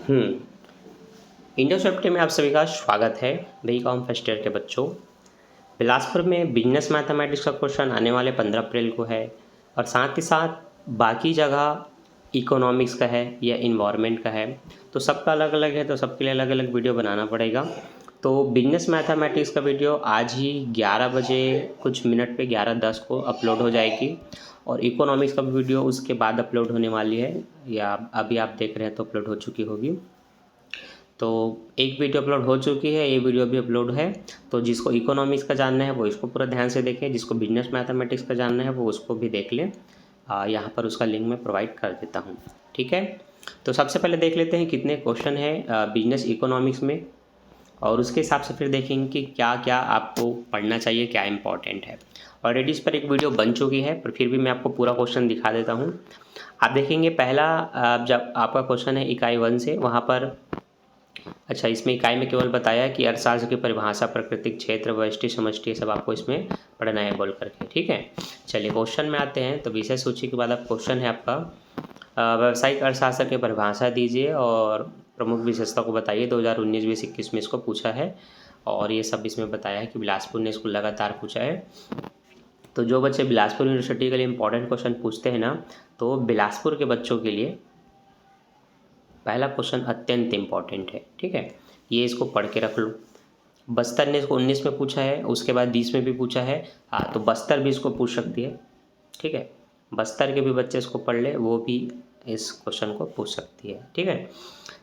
हम्म Indo safety में आप सभी का स्वागत है। बीकॉम फर्स्ट ईयर के बच्चों, बिलासपुर में बिजनेस मैथमेटिक्स का क्वेश्चन आने वाले 15 अप्रैल को है और साथ ही साथ बाकी जगह इकोनॉमिक्स का है या इन्वायरमेंट का है। तो सबका अलग अलग है, तो सबके लिए अलग अलग वीडियो बनाना पड़ेगा। तो बिजनेस मैथमेटिक्स का वीडियो आज ही 11 बजे कुछ मिनट पे 11:10 को अपलोड हो जाएगी और इकोनॉमिक्स का वीडियो उसके बाद अपलोड होने वाली है, या अभी आप देख रहे हैं तो अपलोड हो चुकी होगी। तो एक वीडियो अपलोड हो चुकी है, ये वीडियो भी अपलोड है। तो जिसको इकोनॉमिक्स का जानना है वो इसको पूरा ध्यान से देखें, जिसको बिजनेस मैथमेटिक्स का जानना है वो उसको भी देख लें। यहाँ पर उसका लिंक मैं प्रोवाइड कर देता हूँ, ठीक है। तो सबसे पहले देख लेते हैं कितने क्वेश्चन है बिजनेस इकोनॉमिक्स में, और उसके हिसाब से फिर देखेंगे कि क्या क्या आपको पढ़ना चाहिए, क्या इंपॉर्टेंट है। ऑलरेडी इस पर एक वीडियो बन चुकी है, पर फिर भी मैं आपको पूरा क्वेश्चन दिखा देता हूँ। आप देखेंगे पहला जब आपका क्वेश्चन है इकाई 1 से, वहाँ पर अच्छा इसमें इकाई में केवल बताया कि अर्थशास्त्र की परिभाषा, प्राकृतिक क्षेत्र, व्यष्टि, समष्टि, सब आपको इसमें पढ़ना है बोल करके, ठीक है। चलिए क्वेश्चन में आते हैं। तो विषय सूची के बाद अब क्वेश्चन है आपका, व्यावसायिक अर्थशास्त्र की परिभाषा दीजिए और प्रमुख विशेषता को बताइए। 2019 20 21 में इसको पूछा है और ये सब इसमें बताया है कि बिलासपुर ने इसको लगातार पूछा है। तो जो बच्चे बिलासपुर यूनिवर्सिटी के लिए इंपॉर्टेंट क्वेश्चन पूछते हैं ना, तो बिलासपुर के बच्चों के लिए पहला क्वेश्चन अत्यंत इम्पॉर्टेंट है, ठीक है। ये इसको पढ़ के रख लो। बस्तर ने इसको 19 में पूछा है, उसके बाद 20 में भी पूछा है। हाँ, तो बस्तर भी इसको पूछ सकती है, ठीक है। बस्तर के भी बच्चे इसको पढ़ ले, वो भी इस क्वेश्चन को पूछ सकती है, ठीक है।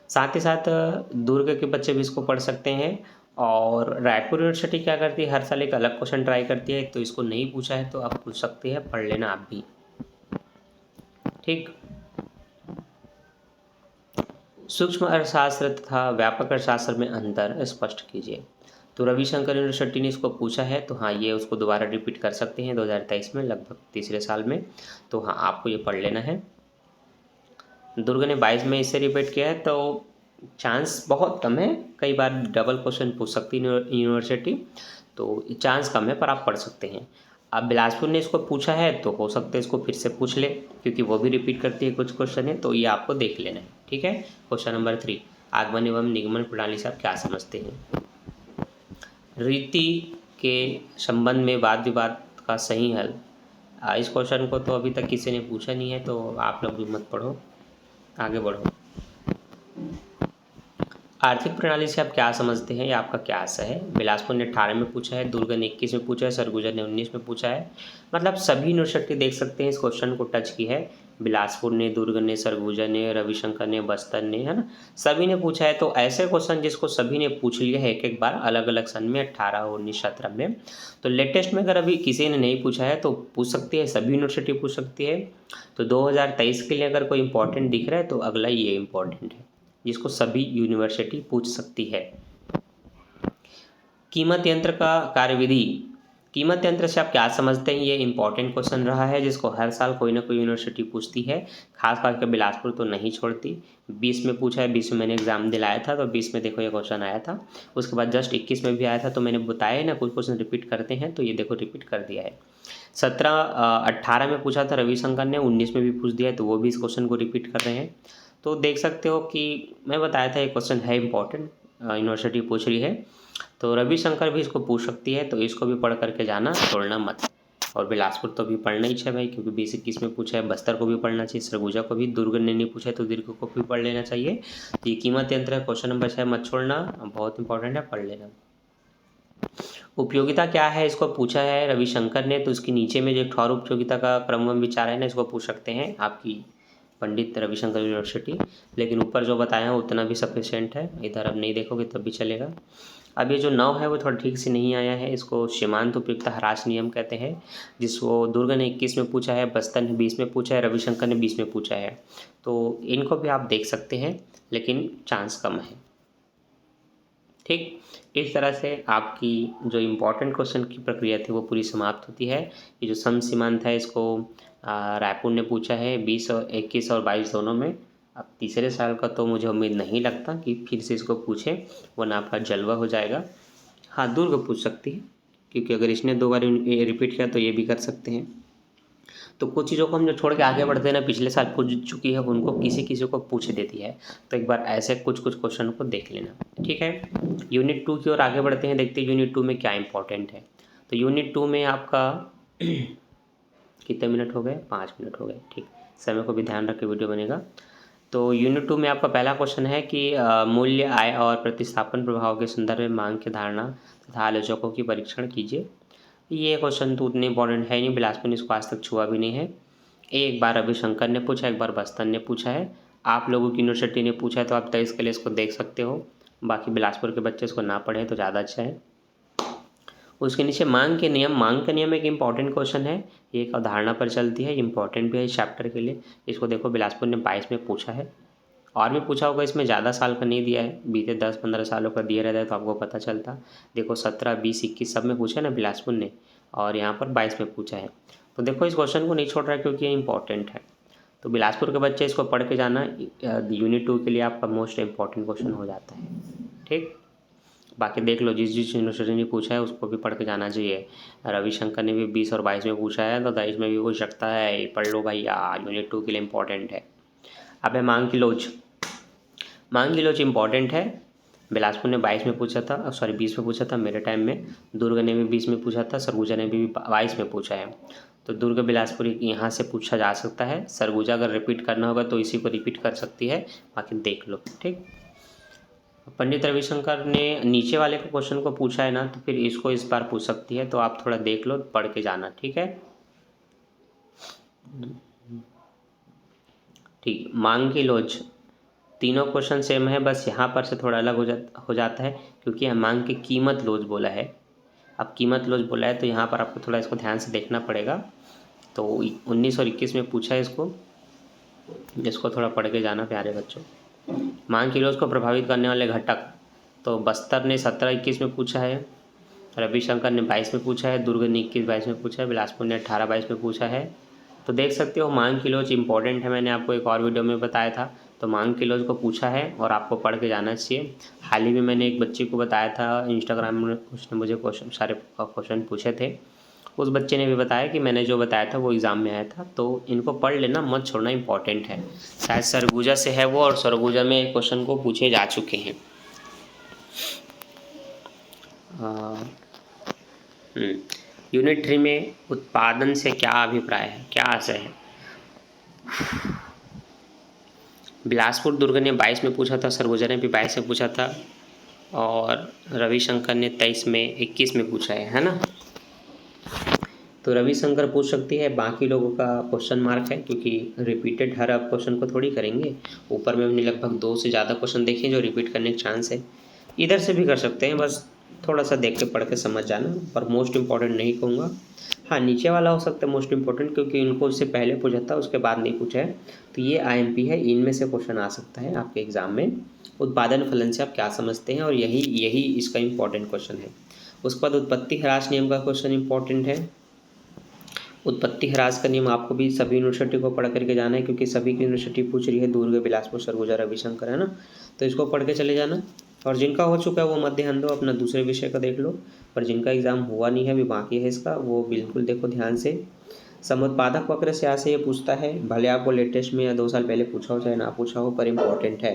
साथ ही साथ दुर्ग के बच्चे भी इसको पढ़ सकते हैं। और रायपुर यूनिवर्सिटी क्या करती है, हर साल एक अलग क्वेश्चन ट्राई करती है, तो इसको नहीं पूछा है तो आप पूछ सकते हैं, पढ़ लेना आप भी, ठीक। सूक्ष्म अर्थशास्त्र तथा व्यापक अर्थशास्त्र में अंतर स्पष्ट कीजिए। तो रविशंकर यूनिवर्सिटी ने इसको पूछा है, तो हाँ ये उसको दोबारा रिपीट कर सकते हैं 2023 में, लगभग तीसरे साल में। तो हाँ आपको ये पढ़ लेना है। दुर्ग ने 22 में इससे रिपीट किया है, तो चांस बहुत कम है, कई बार डबल क्वेश्चन पूछ सकती है यूनिवर्सिटी, तो चांस कम है पर आप पढ़ सकते हैं। अब बिलासपुर ने इसको पूछा है तो हो सकता है इसको फिर से पूछ ले, क्योंकि वो भी रिपीट करती है कुछ क्वेश्चन है, तो ये आपको देख लेना है, ठीक है। क्वेश्चन नंबर 3, आगमन एवं निगमन प्रणाली से आप क्या समझते हैं। रीति के संबंध में वाद विवाद का सही हल। इस क्वेश्चन को तो अभी तक किसी ने पूछा नहीं है, तो आप लोग भी मत पढ़ो, आगे बढ़ो। आर्थिक प्रणाली से आप क्या समझते हैं, या आपका क्या आशा है। बिलासपुर ने 18 में पूछा है, दुर्ग ने 21 में पूछा है, सरगुजा ने 19 में पूछा है। मतलब सभी यूनिवर्सिटी देख सकते हैं इस क्वेश्चन को टच की है। बिलासपुर ने, दुर्ग ने, सरगुजा ने, रविशंकर ने, बस्तर ने, है ना, सभी ने पूछा है। तो ऐसे क्वेश्चन जिसको सभी ने पूछ लिया है एक एक बार अलग अलग सन में, 18, 19, 17 में, तो लेटेस्ट में अगर अभी किसी ने नहीं पूछा है तो पूछ सकती है, सभी यूनिवर्सिटी पूछ सकती है। तो 2023 के लिए अगर कोई इंपॉर्टेंट दिख रहा है तो अगला ये इंपॉर्टेंट है, जिसको सभी यूनिवर्सिटी पूछ सकती है। कीमत यंत्र का कार्यविधि। कीमत यंत्र से आप क्या समझते हैं, ये इंपॉर्टेंट क्वेश्चन रहा है, जिसको हर साल कोई ना कोई यूनिवर्सिटी पूछती है, खास करके बिलासपुर तो नहीं छोड़ती। 20 में पूछा है, 20 में मैंने एग्जाम दिलाया था, तो 20 में देखो ये क्वेश्चन आया था। उसके बाद जस्ट 21 में भी आया था, तो मैंने बताया ना कुछ क्वेश्चन रिपीट करते हैं, तो ये देखो रिपीट कर दिया है। 18 में पूछा था रविशंकर ने, 19 में भी पूछ दिया है, तो वो भी इस क्वेश्चन को रिपीट कर रहे हैं। तो देख सकते हो कि मैं बताया था ये क्वेश्चन है इंपॉर्टेंट, यूनिवर्सिटी पूछ रही है, तो रविशंकर भी इसको पूछ सकती है, तो इसको भी पढ़ करके जाना, छोड़ना मत। और बिलासपुर तो भी पढ़ना ही है भाई, क्योंकि 20-21 में पूछा है। बस्तर को भी पढ़ना चाहिए, सरगुजा को भी, दुर्ग ने नहीं पूछा है तो दीर्घ को भी पढ़ लेना चाहिए। तो ये कीमत यंत्र है, क्वेश्चन नंबर 6 मत छोड़ना, बहुत इंपॉर्टेंट है, पढ़ लेना। उपयोगिता क्या है, इसको पूछा है रविशंकर ने, तो इसके नीचे में जो एक और उपयोगिता का क्रमबद्ध विचार है ना, इसको पूछ सकते हैं आपकी पंडित रविशंकर यूनिवर्सिटी। लेकिन ऊपर जो बताया है उतना भी सफिशिएंट है, इधर अब नहीं देखोगे तब भी चलेगा। अब ये जो 9 है वो थोड़ा ठीक से नहीं आया है, इसको सीमांत उपयुक्तता ह्रास नियम कहते हैं, जिसको दुर्ग ने 21 में पूछा है, बस्तर ने 20 में पूछा है, रविशंकर ने 20 में पूछा है। तो इनको भी आप देख सकते हैं, लेकिन चांस कम है, ठीक। इस तरह से आपकी जो इम्पोर्टेंट क्वेश्चन की प्रक्रिया थी वो पूरी समाप्त होती है। ये जो सम सीमांत है, इसको रायपुर ने पूछा है 20 और 21 और 22 दोनों में। अब तीसरे साल का तो मुझे उम्मीद नहीं लगता कि फिर से इसको पूछें, वरना आपका जलवा हो जाएगा। हाँ, दुर्ग पूछ सकती है, क्योंकि अगर इसने 2 बार रिपीट किया तो ये भी कर सकते हैं। तो कुछ चीज़ों को हम जो छोड़ के आगे बढ़ते हैं ना, पिछले साल पूछ चुकी है उनको किसी किसी को पूछ देती है। तो एक बार ऐसे कुछ कुछ क्वेश्चन को देख लेना, ठीक है। यूनिट 2 की ओर आगे बढ़ते हैं, देखते हैं यूनिट 2 में क्या इंपॉर्टेंट है। तो यूनिट 2 में आपका कितने मिनट हो गए? 5 मिनट हो गए, ठीक। समय को भी ध्यान रख के वीडियो बनेगा। तो यूनिट 2 में आपका पहला क्वेश्चन है कि मूल्य, आय और प्रतिस्थापन प्रभाव के संदर्भ में मांग की धारणा तथा आलोचकों की परीक्षण कीजिए। ये क्वेश्चन तो उतने इंपॉर्टेंट है नहीं, बिलासपुर ने इसको आज तक छुआ भी नहीं है। एक बार रविशंकर ने पूछा, एक बार बस्तर ने पूछा है, आप लोगों की यूनिवर्सिटी ने पूछा है, तो आप 23 के लिए इसको देख सकते हो। बाकी बिलासपुर के बच्चे इसको ना पढ़े तो ज़्यादा अच्छा है। उसके नीचे मांग के नियम। मांग का नियम एक इंपॉर्टेंट क्वेश्चन है, ये एक अवधारणा पर चलती है, इंपॉर्टेंट भी है इस चैप्टर के लिए। इसको देखो बिलासपुर ने 22 में पूछा है, और भी पूछा होगा, इसमें ज़्यादा साल का नहीं दिया है, बीते 10-15 सालों का दिया रहता है तो आपको पता चलता। देखो 17, 20, 21 सब में पूछा है ना बिलासपुर ने, और यहाँ पर 22 में पूछा है। तो देखो इस क्वेश्चन को नहीं छोड़ रहा है क्योंकि ये इंपॉर्टेंट है। तो बिलासपुर के बच्चे इसको पढ़ के जाना, यूनिट 2 के लिए आपका मोस्ट इंपॉर्टेंट क्वेश्चन हो जाता है, ठीक। बाकी देख लो, जिस जिस यूनिवर्सिटी ने पूछा है उसको भी पढ़ के जाना चाहिए। रविशंकर ने भी 20 और 22 में पूछा है, तो 23 में भी पूछ सकता है, पढ़ लो भैया, यूनिट 2 के लिए इंपॉर्टेंट है। अब है मांग की लोच। मांग की लोच इंपॉर्टेंट है। बिलासपुर ने 22 में पूछा था, सॉरी 20 में पूछा था मेरे टाइम में। दुर्ग ने भी 20 में पूछा था, सरगुजा ने भी 22 में पूछा है। तो दुर्ग बिलासपुर यहाँ से पूछा जा सकता है। सरगुजा अगर रिपीट करना होगा तो इसी को रिपीट कर सकती है, बाकी देख लो, ठीक। पंडित रविशंकर ने नीचे वाले के क्वेश्चन को पूछा है ना, तो फिर इसको इस बार पूछ सकती है, तो आप थोड़ा देख लो, पढ़ के जाना, ठीक है। ठीक, मांग की लोच, तीनों क्वेश्चन सेम है, बस यहाँ पर से थोड़ा अलग हो जाता है क्योंकि यहाँ मांग की कीमत लोच बोला है। अब कीमत लोच बोला है तो यहाँ पर आपको थोड़ा इसको ध्यान से देखना पड़ेगा। तो 19 और 21 में पूछा है इसको थोड़ा पढ़ के जाना प्यारे बच्चों। मांग की लोच को प्रभावित करने वाले घटक, तो बस्तर ने 17-21 में पूछा है, रविशंकर ने 22 में पूछा है, दुर्ग ने 21-22 में पूछा है, बिलासपुर ने 18-22 में पूछा है। तो देख सकते हो मांग की लोच इंपॉर्टेंट है, मैंने आपको एक और वीडियो में बताया था। तो मांग की लोच को पूछा है और आपको पढ़ के जाना चाहिए। हाल ही में मैंने एक बच्चे को बताया था इंस्टाग्राम में, उसने मुझे सारे क्वेश्चन पूछे थे। उस बच्चे ने भी बताया कि मैंने जो बताया था वो एग्ज़ाम में आया था, तो इनको पढ़ लेना, मत छोड़ना, इंपॉर्टेंट है। शायद सरगुजा से है वो, और सरगुजा में क्वेश्चन को पूछे जा चुके हैं। यूनिट 3 में उत्पादन से क्या अभिप्राय है, क्या आशय है। बिलासपुर दुर्ग ने 22 में पूछा था, सरगुजा ने भी 22 में पूछा था, और रविशंकर ने 23 में 21 में पूछा है ना। तो रविशंकर पूछ सकती है, बाकी लोगों का क्वेश्चन मार्क है क्योंकि रिपीटेड हर आप क्वेश्चन को थोड़ी करेंगे। ऊपर में हमने लगभग 2 से ज़्यादा क्वेश्चन देखे जो रिपीट करने का चांस है। इधर से भी कर सकते हैं, बस थोड़ा सा देख के पढ़ के समझ जाना, पर मोस्ट इंपॉर्टेंट नहीं कहूँगा। हाँ, नीचे वाला हो सकता है मोस्ट इंपॉर्टेंट क्योंकि इनको उससे पहले पूछा था, उसके बाद नहीं पूछा है। तो ये IMP है, इनमें से क्वेश्चन आ सकता है आपके एग्ज़ाम में। उत्पादन फलन से आप क्या समझते हैं, और यही इसका इंपॉर्टेंट क्वेश्चन है। उसके बाद उत्पत्ति ह्रास नियम का क्वेश्चन इंपॉर्टेंट है। उत्पत्ति ह्रास का नियम आपको भी सभी यूनिवर्सिटी को पढ़ करके जाना है क्योंकि सभी की यूनिवर्सिटी पूछ रही है, दुर्ग, बिलासपुर, सरगुजा, रविशंकर, है ना। तो इसको पढ़ के चले जाना, और जिनका हो चुका है वो मत ध्यान दो, अपना दूसरे विषय का देख लो। पर जिनका एग्ज़ाम हुआ नहीं है, अभी बाकी है इसका, वो बिल्कुल देखो ध्यान से। समुत्पादक वक्र से यहाँ से ये पूछता है, भले आपको लेटेस्ट में या 2 साल पहले पूछा हो चाहे ना पूछा हो, पर इम्पॉर्टेंट है।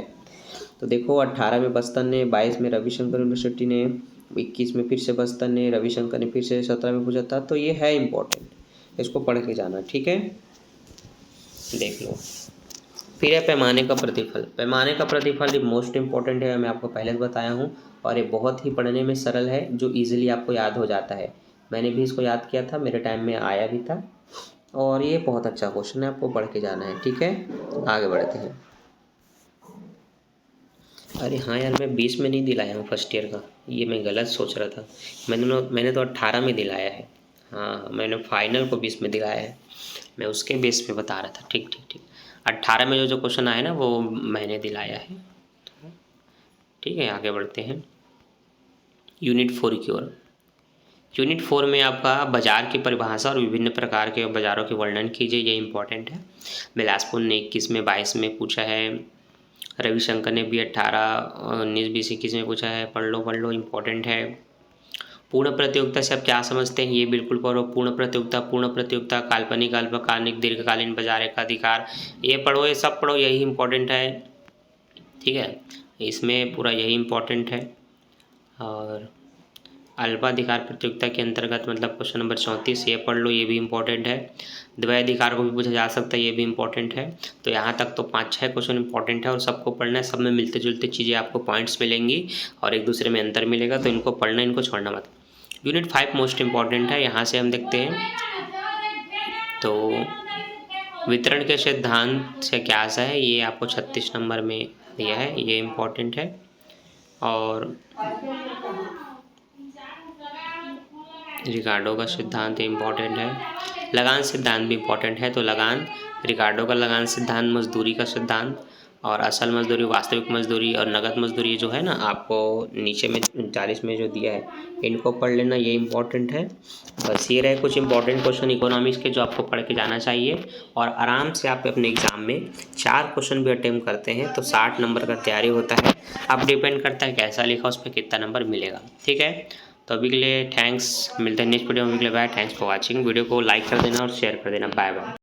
तो देखो 18 में बस्तर ने, 22 में रविशंकर यूनिवर्सिटी ने, 21 में फिर से बस्तर ने, रविशंकर ने फिर से 17 में पूछा था। तो ये है इम्पॉर्टेंट, इसको पढ़ के जाना, ठीक है। देख लो, फिर है पैमाने का प्रतिफल। पैमाने का प्रतिफल ये मोस्ट इंपॉर्टेंट है, मैं आपको पहले बताया हूँ, और ये बहुत ही पढ़ने में सरल है, जो इजीली आपको याद हो जाता है। मैंने भी इसको याद किया था, मेरे टाइम में आया भी था, और ये बहुत अच्छा क्वेश्चन है, आपको पढ़ के जाना है, ठीक है। आगे बढ़ते हैं। अरे हाँ यार, मैं 20 में नहीं दिलाया हूँ फर्स्ट ईयर का, ये मैं गलत सोच रहा था। मैंने तो 18 में दिलाया है। हाँ, मैंने फाइनल को 20 में दिलाया है, मैं उसके बेस पे बता रहा था। ठीक ठीक ठीक, 18 में जो क्वेश्चन आया ना वो मैंने दिलाया है, ठीक है। आगे बढ़ते हैं यूनिट 4 की ओर। यूनिट 4 में आपका बाजार की परिभाषा और विभिन्न प्रकार के बाज़ारों के वर्णन कीजिए, ये इंपॉर्टेंट है। बिलासपुर ने 21 में 22 में पूछा है, रविशंकर ने भी 18, 19, 20, 21 में पूछा है। पढ़ लो इंपॉर्टेंट है। पूर्ण प्रतियोगिता से आप क्या समझते हैं ये बिल्कुल पढ़ो। पूर्ण प्रतियोगिता, काल्पनिक, अल्पकालिक, दीर्घकालीन बाजार एकाधिकार, ये पढ़ो, ये सब पढ़ो, यही इम्पोर्टेंट है। ठीक है, इसमें पूरा यही इम्पोर्टेंट है। और अल्पाधिकार प्रतियोगिता के अंतर्गत मतलब क्वेश्चन नंबर 34 ये पढ़ लो, ये भी इम्पोर्टेंट है। द्वैधिकार को भी पूछा जा सकता है, ये भी इम्पोर्टेंट है। तो यहाँ तक तो 5-6 क्वेश्चन इंपॉर्टेंट है और सबको पढ़ना है। सब में मिलते जुलते चीज़ें आपको पॉइंट्स मिलेंगी और एक दूसरे में अंतर मिलेगा, तो इनको पढ़ना, इनको छोड़ना मत। यूनिट 5 मोस्ट इम्पॉर्टेंट है। यहाँ से हम देखते हैं तो वितरण के सिद्धांत से क्या आशा है, ये आपको 36 नंबर में दिया है, ये इम्पोर्टेंट है। और रिकार्डो का सिद्धांत इम्पॉर्टेंट है। लगान सिद्धांत भी इम्पॉर्टेंट है। तो लगान, रिकार्डो का लगान सिद्धांत, मजदूरी का सिद्धांत और असल मजदूरी, वास्तविक मजदूरी और नगद मजदूरी जो है ना, आपको नीचे में 40 में जो दिया है, इनको पढ़ लेना, ये इम्पॉर्टेंट है। बस ये रहे कुछ इंपॉर्टेंट क्वेश्चन इकोनॉमिक्स के जो आपको पढ़ के जाना चाहिए। और आराम से आप अपने एग्ज़ाम में 4 क्वेश्चन भी अटेम्प्ट करते हैं तो 60 नंबर का तैयारी होता है। अब डिपेंड करता है कैसा लिखा, उस पर कितना नंबर मिलेगा। ठीक है, तो अभी के लिए थैंक्स, मिलते हैं नेक्स्ट वीडियो में। अभी के लिए bye, thanks for watching. Video को लाइक कर देना और शेयर कर देना। Bye bye.